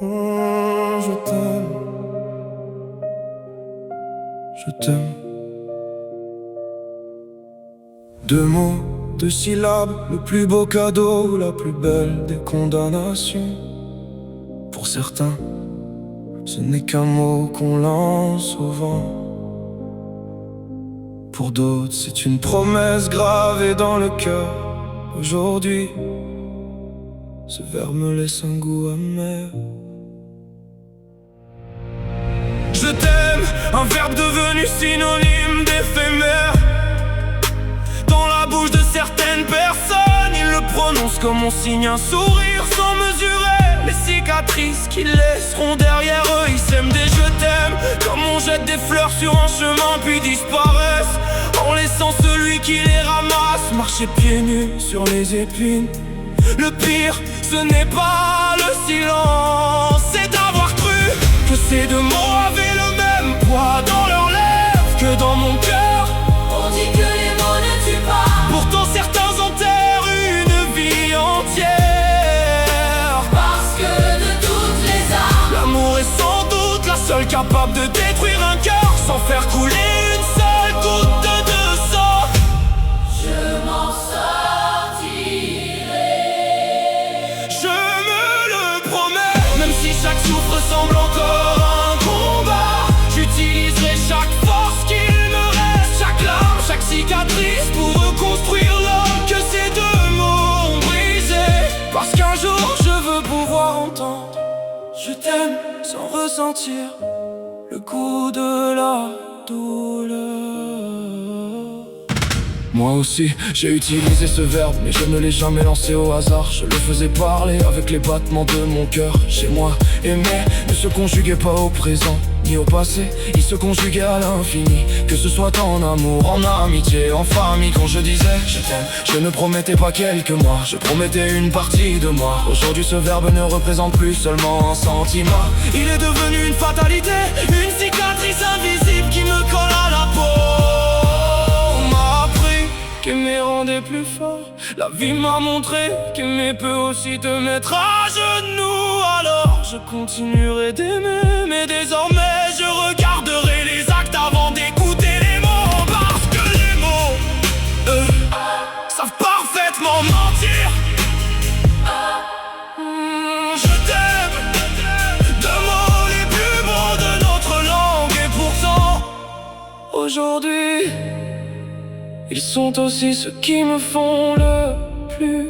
Je t'aime, je t'aime. Deux mots, deux syllabes, le plus beau cadeau, la plus belle des condamnations. Pour certains, ce n'est qu'un mot qu'on lance au vent. Pour d'autres, c'est une promesse gravée dans le cœur. Aujourd'hui, ce verbe me laisse un goût amer. Je t'aime, un verbe devenu synonyme d'éphémère. Dans la bouche de certaines personnes, ils le prononcent comme on signe un sourire sans mesurer les cicatrices qu'ils laisseront derrière eux. Ils s'aiment des je t'aime, comme on jette des fleurs sur un chemin puis disparaissent, en laissant celui qui les ramasse marcher pieds nus sur les épines. Le pire, ce n'est pas le silence, c'est d'avoir cru que ces deux mots avaient le même poids dans leurs lèvres que dans mon cœur. On dit que les mots ne tuent pas, Pourtant certains enterrent une vie entière. parce que de toutes les armes, L'amour est sans doute la seule capable de détruire un cœur sans faire couler une seule goutte de sang. je m'en sortirai. Je me le promets, même si chaque souffle ressemble encore à un combat, j'utiliserai chaque force qu'il me reste, chaque larme, chaque cicatrice pour reconstruire l'homme que ces deux mots ont brisé. Parce qu'un jour je veux pouvoir entendre je t'aime sans ressentir le coup de la douleur. Moi aussi, j'ai utilisé ce verbe, mais je ne l'ai jamais lancé au hasard. Je le faisais parler avec les battements de mon cœur. Chez moi, aimer ne se conjuguait pas au présent, ni au passé, il se conjuguait à l'infini. Que ce soit en amour, en amitié, en famille. Quand je disais je t'aime, je ne promettais pas quelques mois, je promettais une partie de moi. Aujourd'hui ce verbe ne représente plus seulement un sentiment, il est devenu une fatalité, une cicatrice invisible qui me colle à la peau. Qu'aimer rendait plus fort, la vie m'a montré qu'aimer peut aussi te mettre à genoux. Alors je continuerai d'aimer, mais désormais je regarderai les actes avant d'écouter les mots. Parce que les mots, eux, savent parfaitement mentir. Je t'aime, deux mots les plus beaux de notre langue. Et pourtant, aujourd'hui, ils sont aussi ceux qui me font le plus